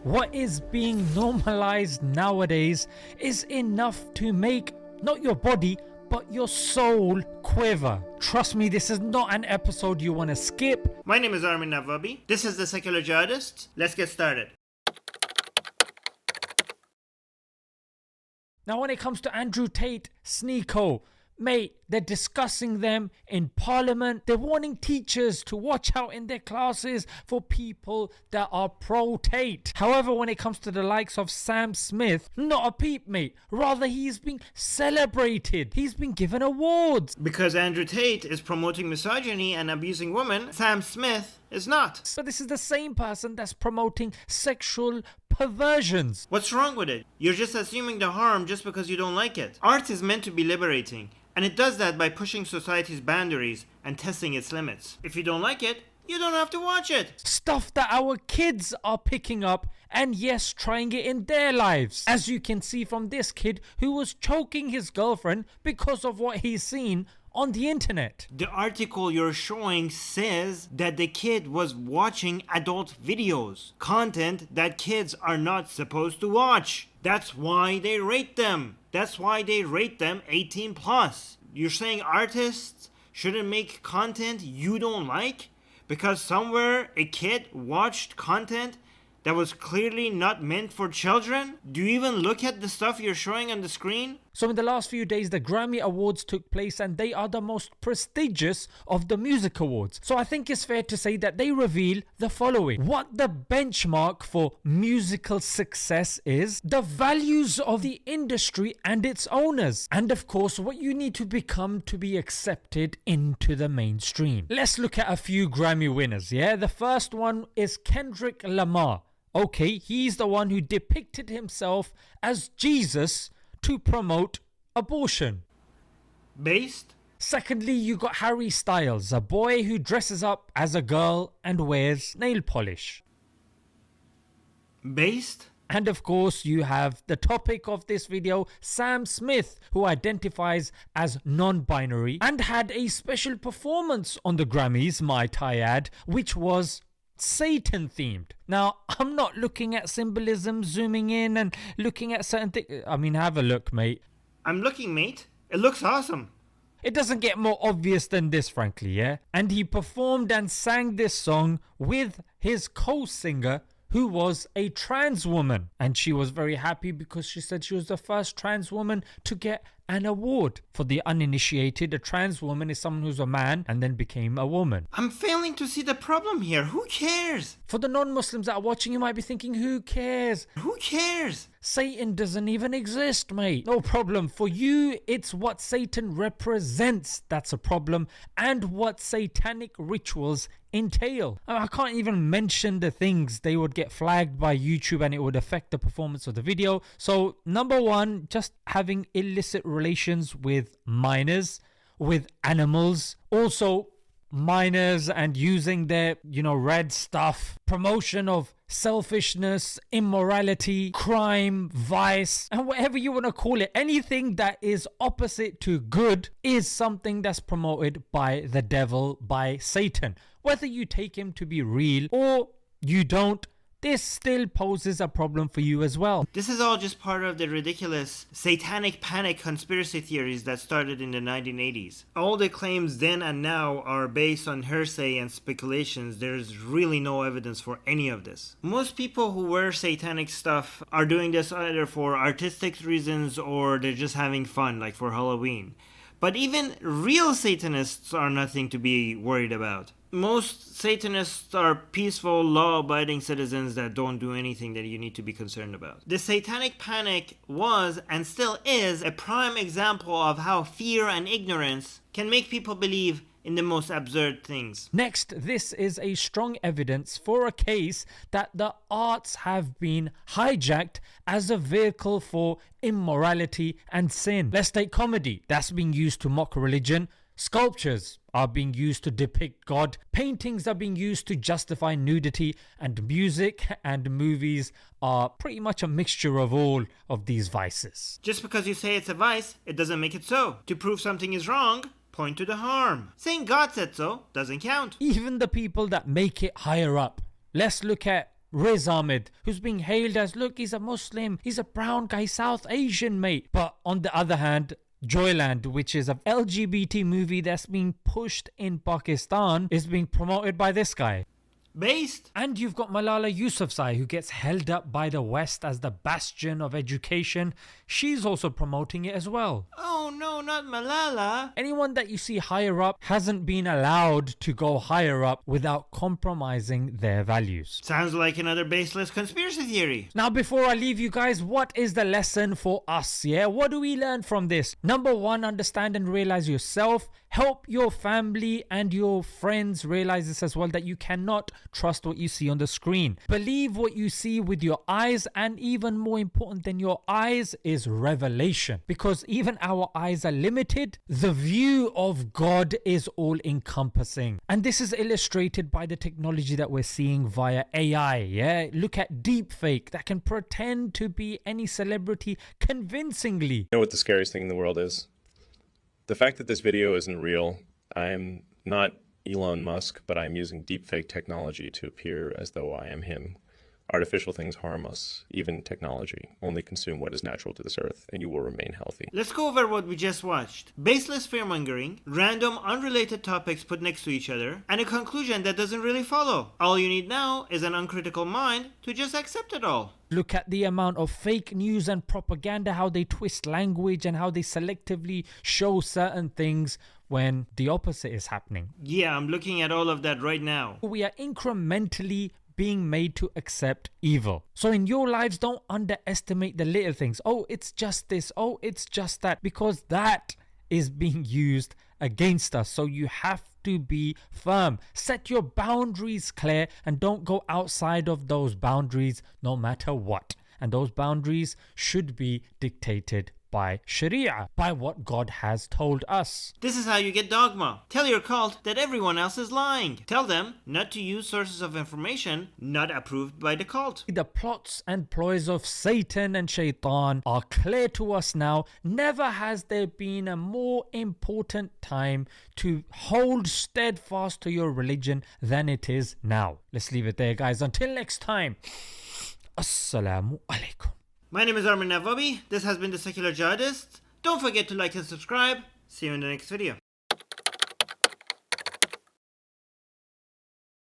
What is being normalized nowadays is enough to make not your body but your soul quiver. Trust me, this is not an episode you want to skip. My name is Armin Navabi. This is the Secular Jihadists. Let's get started. Now when it comes to Andrew Tate, Sneeko, mate, they're discussing them in Parliament. They're warning teachers to watch out in their classes for people that are pro-Tate. However, when it comes to the likes of Sam Smith, not a peep, mate. Rather, he's being celebrated. He's been given awards. Because Andrew Tate is promoting misogyny and abusing women, Sam Smith is not. But this is the same person that's promoting sexual perversions. What's wrong with it? You're just assuming the harm just because you don't like it. Art is meant to be liberating, and it does that by pushing society's boundaries and testing its limits. If you don't like it, you don't have to watch it. Stuff that our kids are picking up and yes, trying it in their lives. As you can see from this kid who was choking his girlfriend because of what he's seen on the internet. The article you're showing says that the kid was watching adult videos, content that kids are not supposed to watch. That's why they rate them. That's why they rate them 18 plus. You're saying artists shouldn't make content you don't like because somewhere a kid watched content that was clearly not meant for children? Do you even look at the stuff you're showing on the screen? So in the last few days, the Grammy Awards took place and they are the most prestigious of the music awards. So I think it's fair to say that they reveal the following. What the benchmark for musical success is, the values of the industry and its owners, and of course what you need to become to be accepted into the mainstream. Let's look at a few Grammy winners, yeah? The first one is Kendrick Lamar. Okay, he's the one who depicted himself as Jesus to promote abortion. Based? Secondly, you got Harry Styles, a boy who dresses up as a girl and wears nail polish. Based? And of course you have the topic of this video, Sam Smith, who identifies as non-binary and had a special performance on the Grammys, might I add, which was Satan themed. Now I'm not looking at symbolism, zooming in and looking at certain things. I mean, have a look, mate. I'm looking, mate. It looks awesome. It doesn't get more obvious than this, frankly, yeah? And he performed and sang this song with his co-singer, who was a trans woman, and she was very happy because she said she was the first trans woman to get an award. For the uninitiated, a trans woman is someone who's a man and then became a woman. I'm failing to see the problem here. Who cares? For the non-Muslims that are watching, you might be thinking, who cares? Who cares? Satan doesn't even exist, mate. No problem. For you, it's what Satan represents that's a problem, and what satanic rituals entail. I can't even mention the things. They would get flagged by YouTube and it would affect the performance of the video. So number one, just having illicit relations with minors, with animals, also minors, and using their red stuff, promotion of selfishness, immorality, crime, vice, and whatever you want to call it. Anything that is opposite to good is something that's promoted by the devil, by Satan. Whether you take him to be real or you don't, this still poses a problem for you as well. This is all just part of the ridiculous satanic panic conspiracy theories that started in the 1980s. All the claims then and now are based on hearsay and speculations. There's really no evidence for any of this. Most people who wear satanic stuff are doing this either for artistic reasons or they're just having fun, like for Halloween. But even real Satanists are nothing to be worried about. Most Satanists are peaceful, law-abiding citizens that don't do anything that you need to be concerned about. The satanic panic was and still is a prime example of how fear and ignorance can make people believe in the most absurd things. Next, this is a strong evidence for a case that the arts have been hijacked as a vehicle for immorality and sin. Let's take comedy. That's being used to mock religion. Sculptures are being used to depict God. Paintings are being used to justify nudity. And music and movies are pretty much a mixture of all of these vices. Just because you say it's a vice, it doesn't make it so. To prove something is wrong, point to the harm. Saying God said so doesn't count. Even the people that make it higher up. Let's look at Riz Ahmed, who's being hailed as, look, he's a Muslim, he's a brown guy, South Asian, mate. But on the other hand, Joyland, which is an LGBT movie that's being pushed in Pakistan, is being promoted by this guy. Based. And you've got Malala Yousafzai, who gets held up by the West as the bastion of education. She's also promoting it as well. Oh no, not Malala. Anyone that you see higher up hasn't been allowed to go higher up without compromising their values. Sounds like another baseless conspiracy theory. Now, before I leave you guys, what is the lesson for us? Yeah, what do we learn from this? Number one, understand and realize yourself. Help your family and your friends realize this as well, that you cannot trust what you see on the screen. Believe what you see with your eyes, and even more important than your eyes is revelation, because even our eyes are limited. The view of God is all encompassing, and this is illustrated by the technology that we're seeing via AI. Yeah, look at deepfake that can pretend to be any celebrity convincingly. You know what the scariest thing in the world is? The fact that this video isn't real. I'm not Elon Musk, but I'm using deepfake technology to appear as though I am him. Artificial things harm us, even technology. Only consume what is natural to this earth, and you will remain healthy. Let's go over what we just watched. Baseless fearmongering, random unrelated topics put next to each other, and a conclusion that doesn't really follow. All you need now is an uncritical mind to just accept it all. Look at the amount of fake news and propaganda, how they twist language and how they selectively show certain things when the opposite is happening. Yeah, I'm looking at all of that right now. We are incrementally being made to accept evil. So in your lives, don't underestimate the little things. Oh, it's just this. Oh, it's just that. Because that is being used against us. So you have to be firm. Set your boundaries clear and don't go outside of those boundaries no matter what. And those boundaries should be dictated by Sharia, by what God has told us. This is how you get dogma. Tell your cult that everyone else is lying. Tell them not to use sources of information not approved by the cult. The plots and ploys of Satan and Shaitan are clear to us now. Never has there been a more important time to hold steadfast to your religion than it is now. Let's leave it there, guys. Until next time, Assalamu alaikum. My name is Armin Navabi. This has been the Secular Jihadists. Don't forget to like and subscribe. See you in the next video.